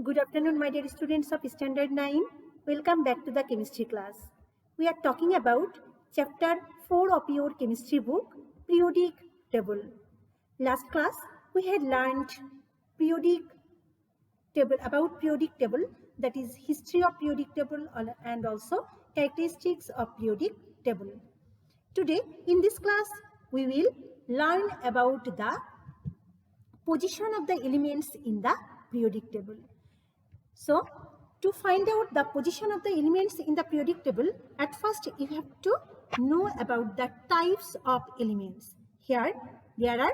Good afternoon, my dear students of Standard 9. Welcome back to the chemistry class. We are talking about chapter 4 of your chemistry book, Periodic Table. Last class, we had learned periodic table, about periodic table, that is history of periodic table and also characteristics of periodic table. Today, in this class, we will learn about the position of the elements in the periodic table. So, to find out the position of the elements in the periodic table, at first you have to know about the types of elements. Here, there are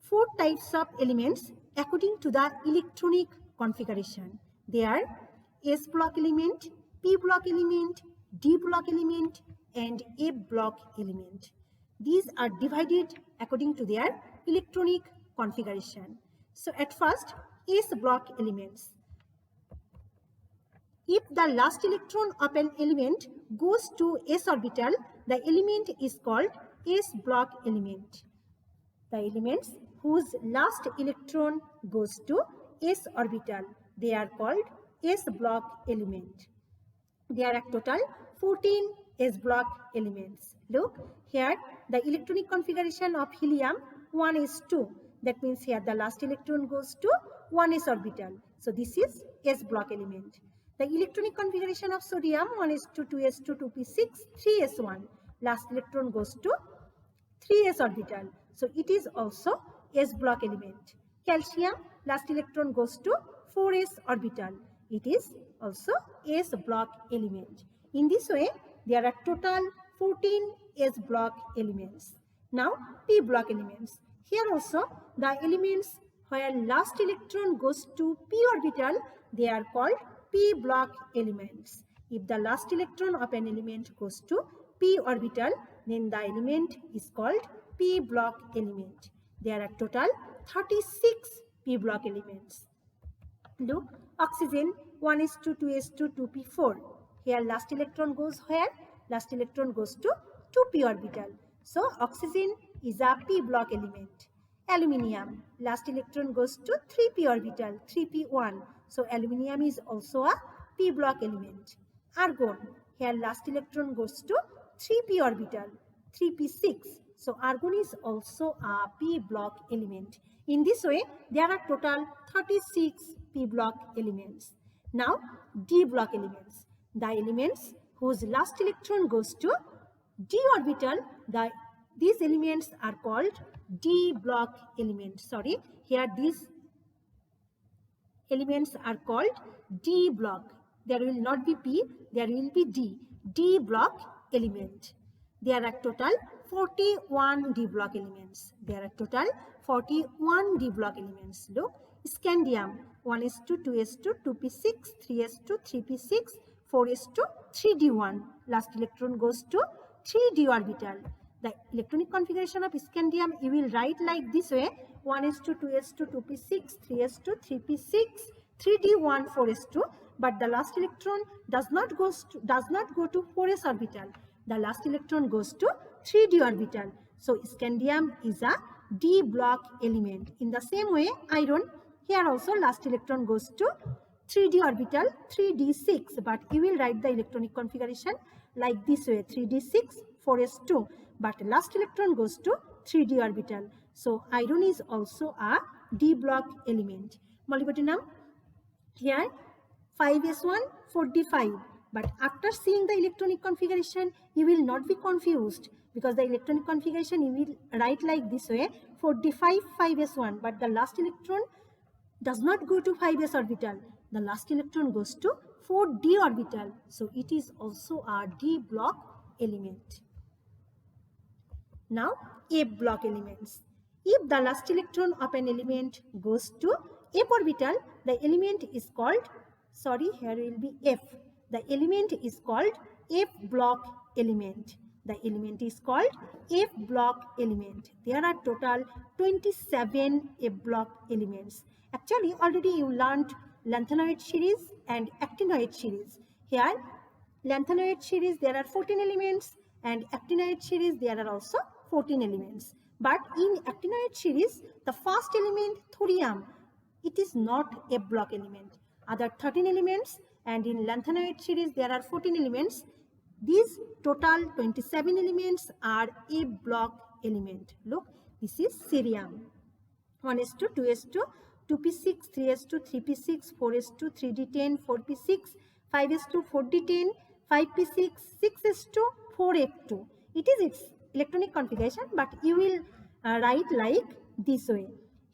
4 types of elements according to the electronic configuration. They are S block element, P block element, D block element, and F block element. These are divided according to their electronic configuration. So, at first, S block elements. If the last electron of an element goes to s orbital, the element is called s block element. The elements whose last electron goes to s orbital, they are called s block element. There are total 14 s block elements. Look, here the electronic configuration of helium 1s2. That means here the last electron goes to 1s orbital. So this is s block element. The electronic configuration of sodium 1s2, 2s2, 2p6, 3s1. Last electron goes to 3s orbital. So it is also s block element. Calcium, last electron goes to 4s orbital. It is also s block element. In this way, there are total 14 s block elements. Now, p block elements. Here also, the elements where last electron goes to p orbital, they are called p block elements. If the last electron of an element goes to p orbital, then the element is called p block element. There are total 36 p block elements. Look, oxygen 1s2, 2s2, 2p4. Here last electron goes where? Last electron goes to 2p orbital. So oxygen is a p block element. Aluminium, last electron goes to 3p orbital, 3p1. So aluminium is also a p block element. Argon, here last electron goes to 3p orbital, 3p6. So argon is also a p block element. In this way, there are total 36 p block elements. Now, d block elements. The elements whose last electron goes to d orbital, these elements are called d block elements. Sorry, here these elements are called d block. There will not be p, there will be d. D block element. There are total 41 d block elements. There are total 41 d block elements. Look, scandium 1s2, 2s2, 2p6, 3s2, 3p6, 4s2, 3d1. Last electron goes to 3d orbital. The electronic configuration of scandium you will write like this way: 1s2, 2s2, 2p6, 3s2, 3p6, 3d1, 4s2. But the last electron does not go to 4s orbital. The last electron goes to 3d orbital. So scandium is a d block element. In the same way, iron, here also last electron goes to 3d orbital, 3d6. But you will write the electronic configuration like this way: 3d6, 4s2. But last electron goes to 3d orbital. So iron is also a d block element. Molybdenum, here 5s1, 4d5. But after seeing the electronic configuration, you will not be confused, because the electronic configuration you will write like this way: 4d5, 5s1. But the last electron does not go to 5s orbital. The last electron goes to 4d orbital. So it is also a d block element. Now, F block elements. If the last electron of an element goes to F orbital, the element is called, here will be F. The element is called F block element. The element is called F block element. There are total 27 F block elements. Actually, already you learned lanthanoid series and actinoid series. Here, lanthanoid series, there are 14 elements, and actinoid series, there are also 14 elements. But in actinoid series, the first element, thorium, it is not a block element. Other 13 elements, and in lanthanoid series there are 14 elements. These total 27 elements are a block element. Look, this is cerium. 1s2, 2s2, 2p6, 3s2, 3p6, 4s2, 3d10, 4p6, 5s2, 4d10, 5p6, 6s2, 4f2. It is its electronic configuration, but you will write like this way.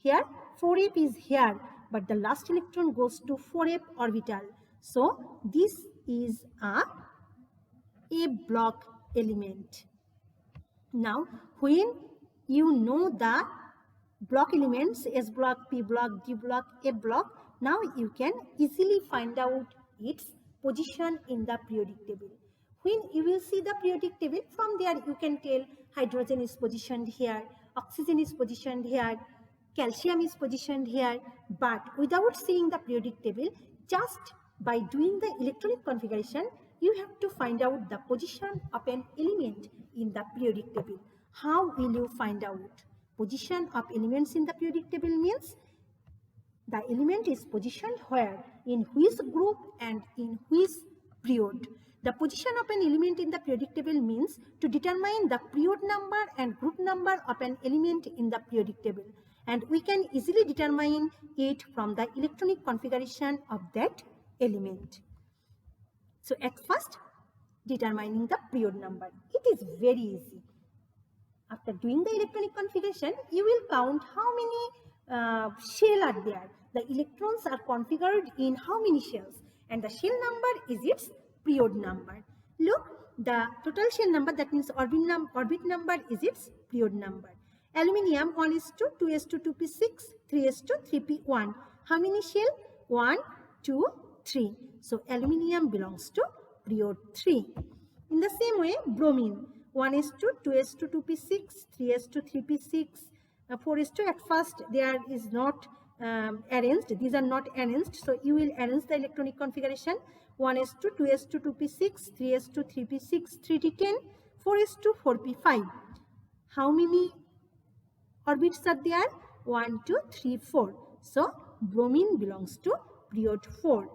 Here 4f is here, but the last electron goes to 4f orbital. So this is a block element. Now when you know the block elements, S block, P block, D block, F block, now you can easily find out its position in the periodic table. When you will see the periodic table, from there you can tell hydrogen is positioned here, oxygen is positioned here, calcium is positioned here, but without seeing the periodic table, just by doing the electronic configuration, you have to find out the position of an element in the periodic table. How will you find out? Position of elements in the periodic table means the element is positioned where, in which group and in which period. The position of an element in the periodic table means to determine the period number and group number of an element in the periodic table. And we can easily determine it from the electronic configuration of that element. So at first, determining the period number. It is very easy. After doing the electronic configuration, you will count how many shells are there. The electrons are configured in how many shells, and the shell number is its period number. Look, the total shell number, that means orbit number, is its period number. Aluminium 1s2, 2s2, 2p6, 3s2, 3p1. How many shell? 1, 2, 3. So aluminium belongs to period 3. In the same way, bromine 1s2, 2s2, 2p6, 3s2, 3p6, 4s2. At first there is not arranged. These are not arranged. So you will arrange the electronic configuration. 1s2, 2s2, 2p6, 3s2, 3p6, 3d10, 4s2, 4p5. How many orbits are there? 1, 2, 3, 4. So bromine belongs to period 4.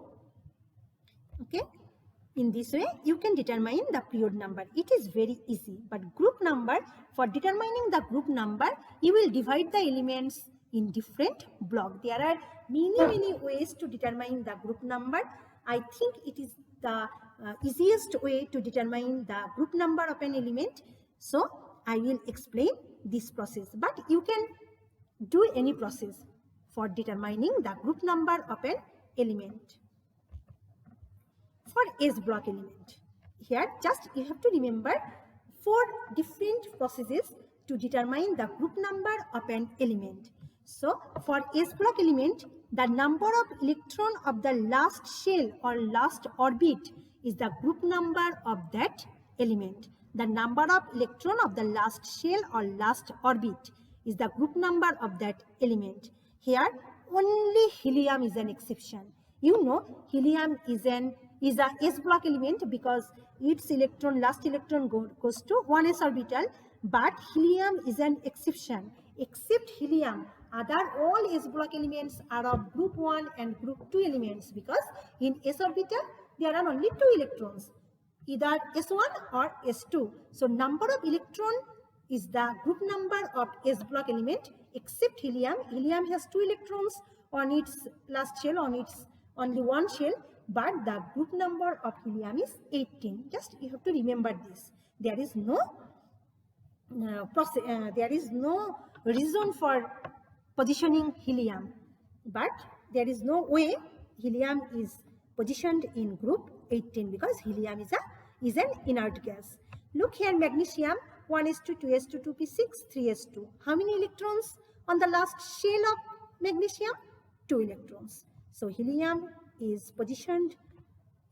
Okay. In this way, you can determine the period number. It is very easy. But group number, for determining the group number, you will divide the elements in different blocks. There are many ways to determine the group number. I think it is the easiest way to determine the group number of an element. So I will explain this process. But you can do any process for determining the group number of an element. For S block element, here just you have to remember 4 different processes to determine the group number of an element. So for S block element, the number of electron of the last shell or last orbit is the group number of that element. The number of electron of the last shell or last orbit is the group number of that element. Here only helium is an exception. You know, helium is a S block element because its last electron goes to 1s orbital, but helium is an exception. Except helium, all S block elements are of group 1 and group 2 elements, because in S orbital there are only 2 electrons, either S1 or S2. So number of electron is the group number of S block element, except helium. Helium has 2 electrons on its last shell, on its only one shell, but the group number of helium is 18. Just you have to remember this. There is no there is no reason for positioning helium, but there is no way helium is positioned in group 18 because helium is an inert gas. Look here, magnesium 1s2, 2s2, 2p6, 3s2. How many electrons on the last shell of magnesium? 2 electrons. So helium is positioned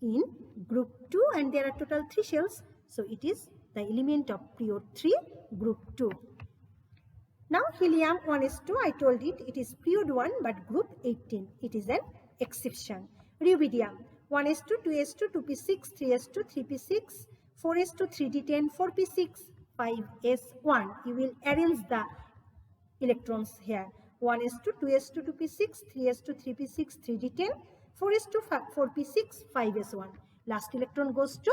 in group 2 and there are total 3 shells. So it is the element of period 3, group 2. Now helium 1s2, I told it is period 1 but group 18. It is an exception. Rubidium 1s2, 2s2, 2p6, 3s2, 3p6, 4s2, 3d10, 4p6, 5s1. You will arrange the electrons here. 1s2, 2s2, 2p6, 3s2, 3p6, 3d10, 4s2, 4p6, 5s1. Last electron goes to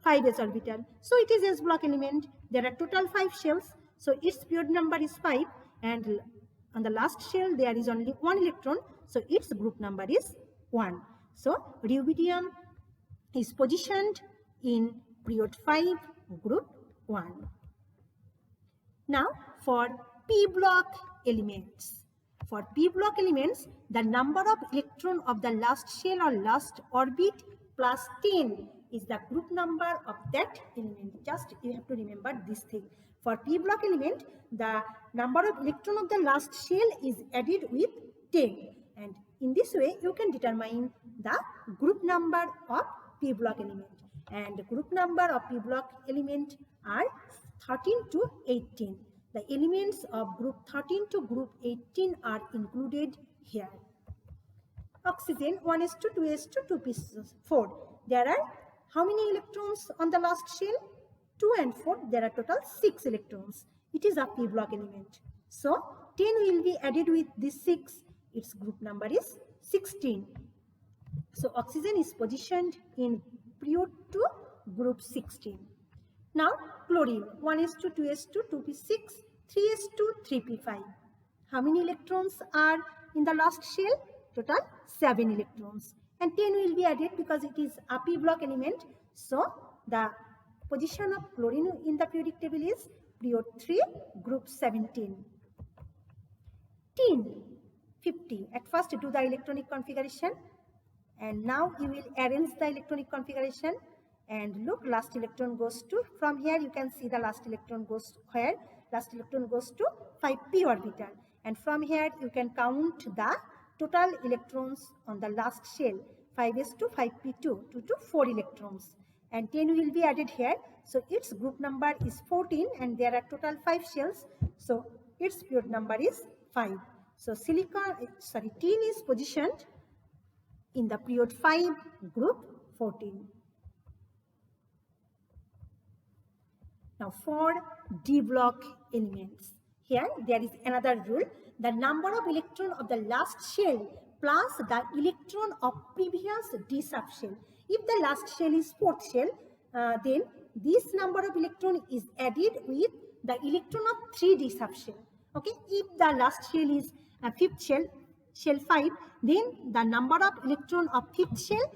5s orbital. So it is S block element. There are total 5 shells. So its period number is 5, and on the last shell there is only 1 electron. So its group number is 1. So rubidium is positioned in period 5, group 1. Now for p block elements. For p block elements, the number of electron of the last shell or last orbit plus 10 is the group number of that element. Just you have to remember this thing. For p block element, the number of electron of the last shell is added with 10. And in this way, you can determine the group number of p block element. And the group number of p block element are 13 to 18. The elements of group 13 to group 18 are included here. Oxygen 1s2, 2s2, 2p4. There are how many electrons on the last shell? 2 and 4. There are total 6 electrons. It is a p block element. So 10 will be added with this 6. Its group number is 16. So oxygen is positioned in period 2, group 16. Now chlorine 1s2, 2s2, 2p6, 3s2, 3p5. How many electrons are in the last shell? Total 7 electrons. And 10 will be added because it is a p block element. So the position of chlorine in the periodic table is period 3, group 17. Tin 50. At first do the electronic configuration, and now you will arrange the electronic configuration. And look, last electron goes to, from here you can see the last electron goes where? Last electron goes to 5p orbital. And from here you can count the total electrons on the last shell, 5s2, 5p2, 2 to 4 electrons. And 10 will be added here. So its group number is 14, and there are total 5 shells. So its period number is 5. So tin is positioned in the period 5, group 14. Now for d block elements, here there is another rule. The number of electron of the last shell plus the electron of previous d subshell. If the last shell is 4th shell, then this number of electron is added with the electron of 3d subshell. Okay, if the last shell is 5th shell, shell 5, then the number of electron of 5th shell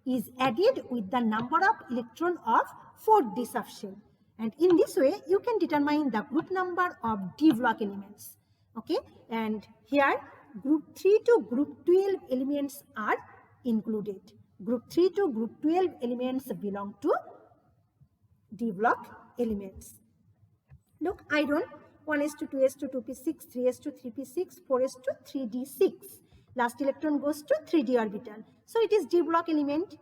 is added with the number of electron of 4th d subshell. And in this way, you can determine the group number of d block elements. Okay, and here group 3 to group 12 elements are included. Group 3 to group 12 elements belong to d block elements. Look, iron 1s2, 2s2, 2p6, 3s2, 3p6, 4s2, 3d6. Last electron goes to 3d orbital. So it is d block element.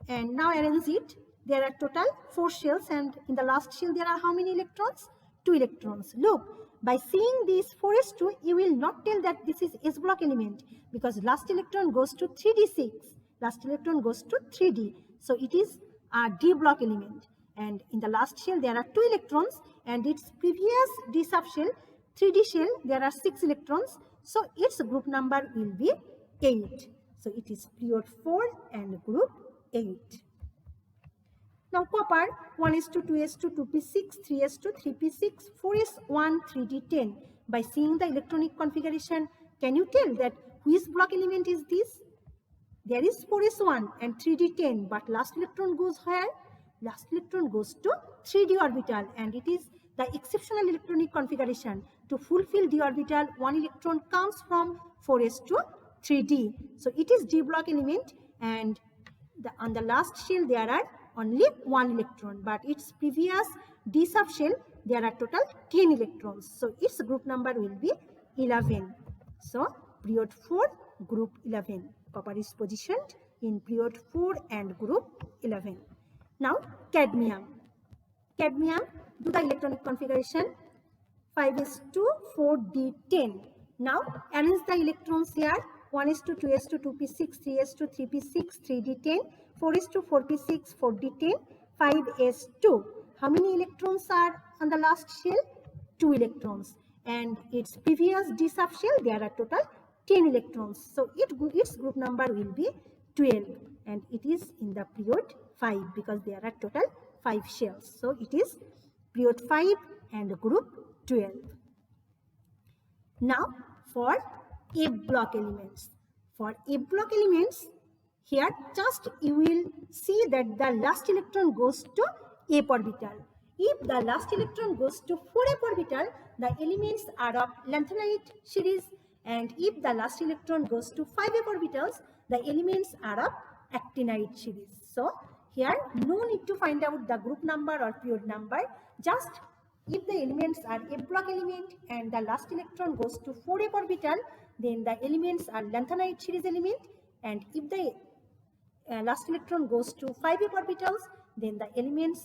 And now arrange it. There are total 4 shells, and in the last shell there are how many electrons? 2 electrons. Look, by seeing these 4s2, you will not tell that this is S block element, because last electron goes to 3d6. Last electron goes to 3d. So it is a d block element. And in the last shell there are 2 electrons, and its previous d subshell, 3d shell, there are 6 electrons. So its group number will be 8. So it is period 4 and group 8. Now copper 1s2, 2s2, 2p6, 3s2, 3p6, 4s1, 3d10. By seeing the electronic configuration, can you tell that which block element is this? There is 4s1 and 3d10, but last electron goes where? Last electron goes to 3d orbital, and it is the exceptional electronic configuration. To fulfill d orbital, 1 electron comes from 4s to 3d. So it is d block element, and on the last shell there are only 1 electron, but its previous d subshell there are total 10 electrons. So its group number will be 11. So period 4, group 11. Copper is positioned in period 4 and group 11. Now cadmium. Cadmium, do the electronic configuration. 5s2, 4d10. Now arrange the electrons here. 1s2, 2s2, 2p6, 3s2, 3p6, 3d10, 4s2, 4p6, 4d10, 5s2. How many electrons are on the last shell? 2 electrons. and its previous d subshell, there are total 10 electrons. So its group number will be 12, and it is in the period 5 because there are total 5 shells. So it is period 5 and group 12. Now for F block elements. For F block elements, here just you will see that the last electron goes to F orbital. If the last electron goes to 4f orbital, the elements are of lanthanide series, and if the last electron goes to 5f orbitals, the elements are of actinide series. So here no need to find out the group number or period number. Just if the elements are F block element and the last electron goes to 4f orbital, then the elements are lanthanide series element, and if the last electron goes to 5f orbitals, then the elements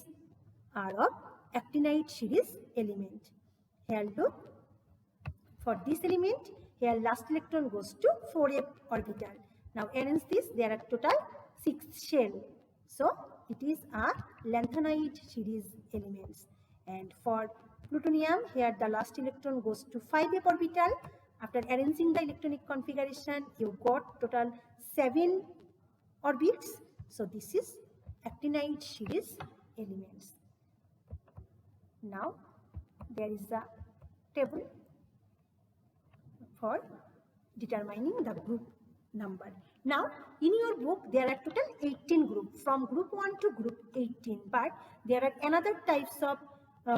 are of actinide series element. Here look, for this element, here last electron goes to 4f orbital. Now arrange this, there are total 6 shell. So it is a lanthanide series elements. And for plutonium, here the last electron goes to 5f orbital. After arranging the electronic configuration, you got total 7 orbits. So this is actinide series elements. Now there is a table for determining the group number. Now in your book there are total 18 groups from group 1 to group 18, but there are another types of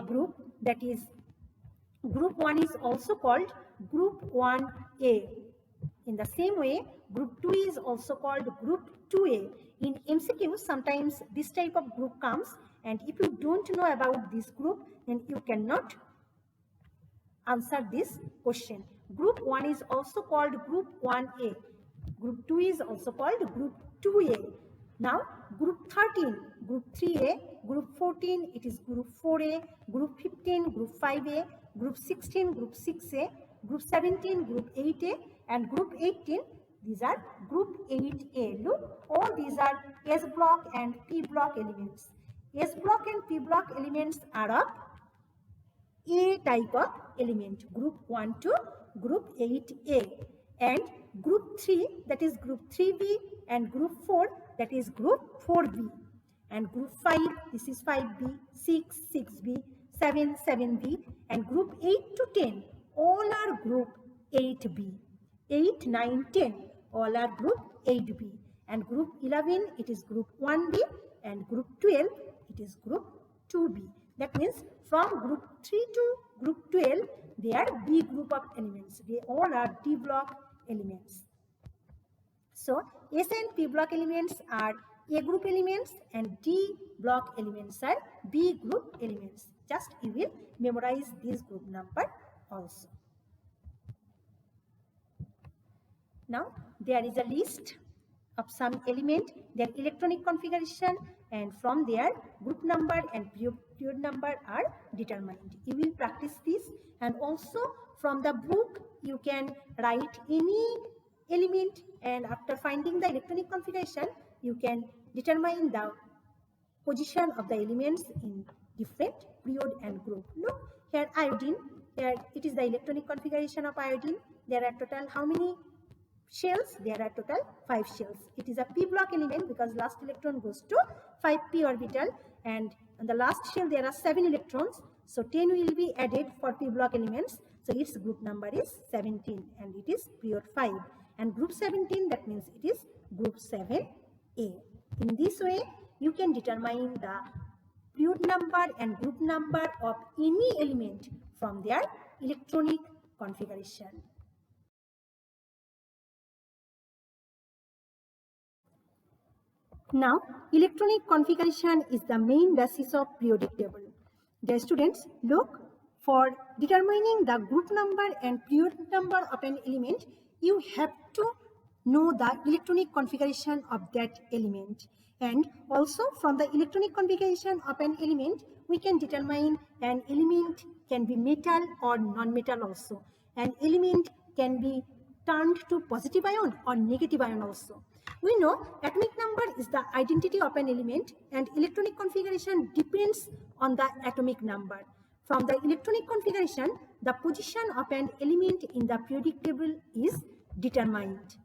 group, that is group 1 is also called group 1A. In the same way, group 2 is also called group 2A. In MCQ, sometimes this type of group comes, and if you don't know about this group, then you cannot answer this question. Group 1 is also called group 1A. Group 2 is also called group 2A. Now, group 13, group 3A, group 14, it is group 4A, group 15, group 5A, group 16, group 6A, group 17, group 8A, and group 18, these are group 8A. Look, all these are S block and P block elements. S block and P block elements are of A type of element, group 1 to group 8A, and group 3, that is group 3B, and group 4, that is group 4B, and group 5, this is 5B, 6, 6B, 7, 7B, and group 8 to 10, all are group 8B. 8, 9, 10, all are group 8B, and group 11, it is group 1B, and group 12, it is group 2B. That means from group 3 to group 12, they are B group of elements. They all are D block elements. So S and P block elements are A group elements, and D block elements are B group elements. Just you will memorize this group number also. Now there is a list of some element, their electronic configuration, and from there group number and period number are determined. You will practice this, and also from the book you can write any element, and after finding the electronic configuration you can determine the position of the elements in different period and group. Look here, iodine, here it is the electronic configuration of iodine. There are total how many shells? There are total 5 shells. It is a P block element because last electron goes to 5p orbital, and on the last shell there are 7 electrons, so 10 will be added for P block elements, so its group number is 17, and it is period 5, and group 17, that means it is group 7A. In this way you can determine the period number and group number of any element from their electronic configuration. Now, electronic configuration is the main basis of periodic table. Dear students, look, for determining the group number and period number of an element, you have to know the electronic configuration of that element. And also from the electronic configuration of an element, we can determine an element can be metal or non-metal also. An element can be turned to positive ion or negative ion also. We know atomic number is the identity of an element, and electronic configuration depends on the atomic number. From the electronic configuration, the position of an element in the periodic table is determined.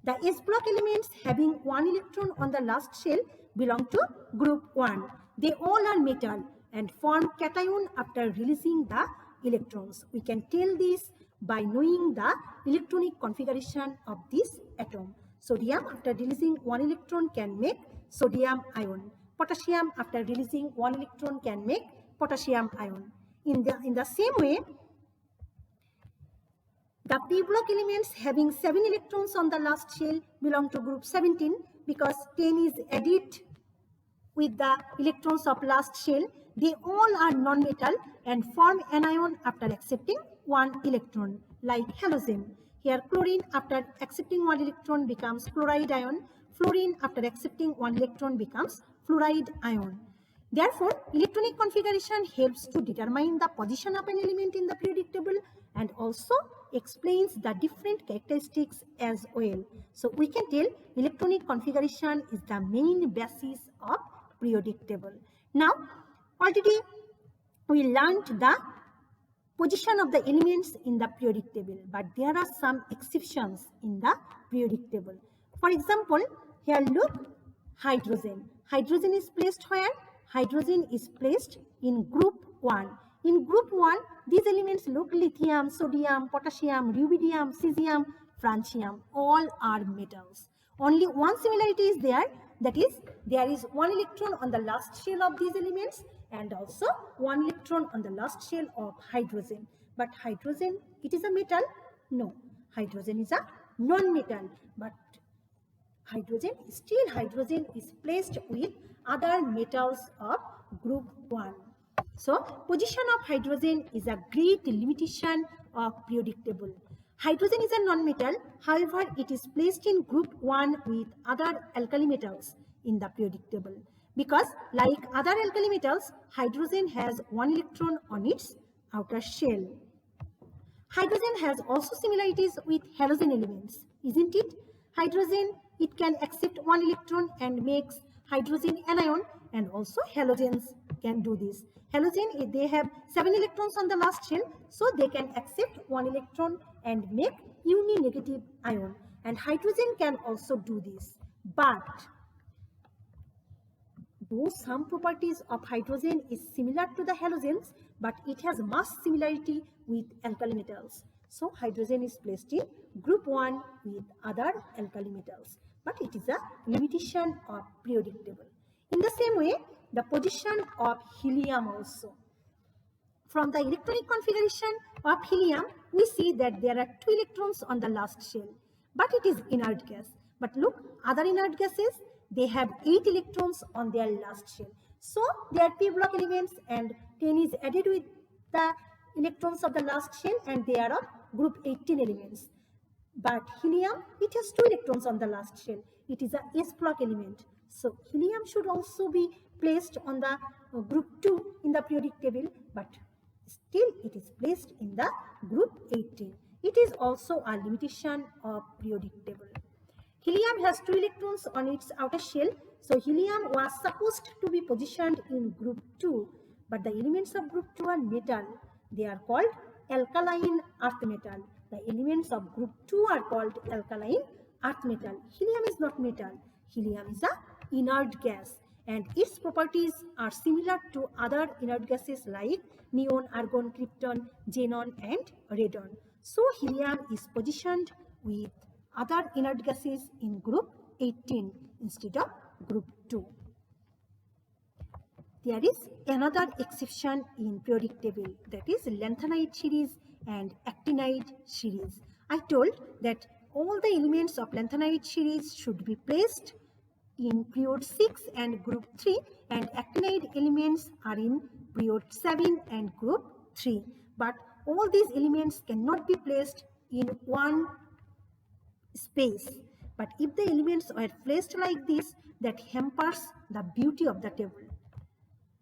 The S block elements having one electron on the last shell belong to group 1. They all are metal and form cation after releasing the electrons. We can tell this by knowing the electronic configuration of this atom. Sodium after releasing one electron can make sodium ion. Potassium after releasing one electron can make potassium ion. In the same way, the p block elements having 7 electrons on the last shell belong to group 17 because 10 is added with the electrons of last shell. They all are non-metal and form anion after accepting one electron, like halogen. Here chlorine after accepting one electron becomes chloride ion. Fluorine after accepting one electron becomes fluoride ion. Therefore, electronic configuration helps to determine the position of an element in the periodic table and also explains the different characteristics as well. So we can tell electronic configuration is the main basis of periodic table. Now, already we learned the position of the elements in the periodic table, but there are some exceptions in the periodic table. For example, here look, hydrogen. Hydrogen is placed where? Hydrogen is placed in group 1. In group 1, these elements look lithium, sodium, potassium, rubidium, cesium, francium. All are metals. Only one similarity is there, that is, there is one electron on the last shell of these elements and also one electron on the last shell of hydrogen. But hydrogen, it is a metal? No, hydrogen is a non-metal, but hydrogen is placed with other metals of group 1. So, position of hydrogen is a great limitation of periodic table. Hydrogen is a non-metal, however, it is placed in group 1 with other alkali metals in the periodic table. Because like other alkali metals, hydrogen has one electron on its outer shell. Hydrogen has also similarities with halogen elements, isn't it? Hydrogen, it can accept one electron and makes hydrogen anion, and also halogens can do this. Halogen, they have 7 electrons on the last shell, so they can accept one electron and make uni-negative ion. And hydrogen can also do this. But though some properties of hydrogen is similar to the halogens, but it has mass similarity with alkali metals. So hydrogen is placed in group 1 with other alkali metals, but it is a limitation of periodic table. In the same way, the position of helium also. From the electronic configuration of helium, we see that there are 2 electrons on the last shell, but it is inert gas. But look, other inert gases, they have 8 electrons on their last shell. So they are p block elements and 10 is added with the electrons of the last shell and they are of group 18 elements. But helium, it has 2 electrons on the last shell. It is a s block element. So helium should also be placed on the group 2 in the periodic table, but still it is placed in the group 18. It is also a limitation of periodic table. Helium has 2 electrons on its outer shell, so helium was supposed to be positioned in group 2, but the elements of group 2 are metal. They are called alkaline earth metal. The elements of group 2 are called alkaline earth metal. Helium is not metal. Helium is a inert gas and its properties are similar to other inert gases like neon, argon, krypton, xenon and radon. So helium is positioned with other inert gases in group 18 instead of group 2. There is another exception in periodic table, that is lanthanide series and actinide series. I told that all the elements of lanthanide series should be placed in period 6 and group 3 and actinide elements are in period 7 and group 3. But all these elements cannot be placed in one space. But if the elements are placed like this, that hampers the beauty of the table.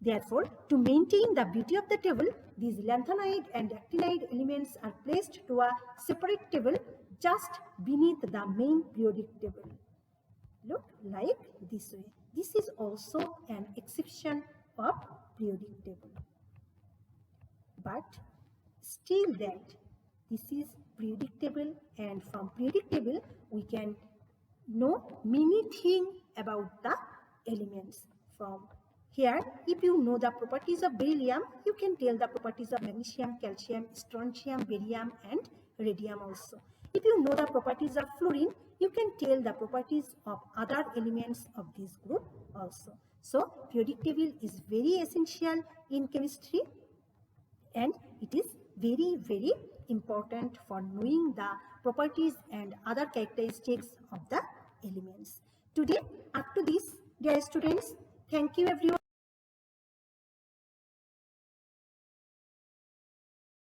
Therefore, to maintain the beauty of the table, these lanthanide and actinide elements are placed to a separate table just beneath the main periodic table. Look like this way. This is also an exception of periodic table. but still that this is periodic and from periodic we can know many things about the elements. From here, if you know the properties of beryllium, you can tell the properties of magnesium, calcium, strontium, barium and radium also. If you know the properties of fluorine, you can tell the properties of other elements of this group also. So periodic table is very essential in chemistry and it is very important for knowing the properties and other characteristics of the elements. Today, up to this, dear students, thank you everyone.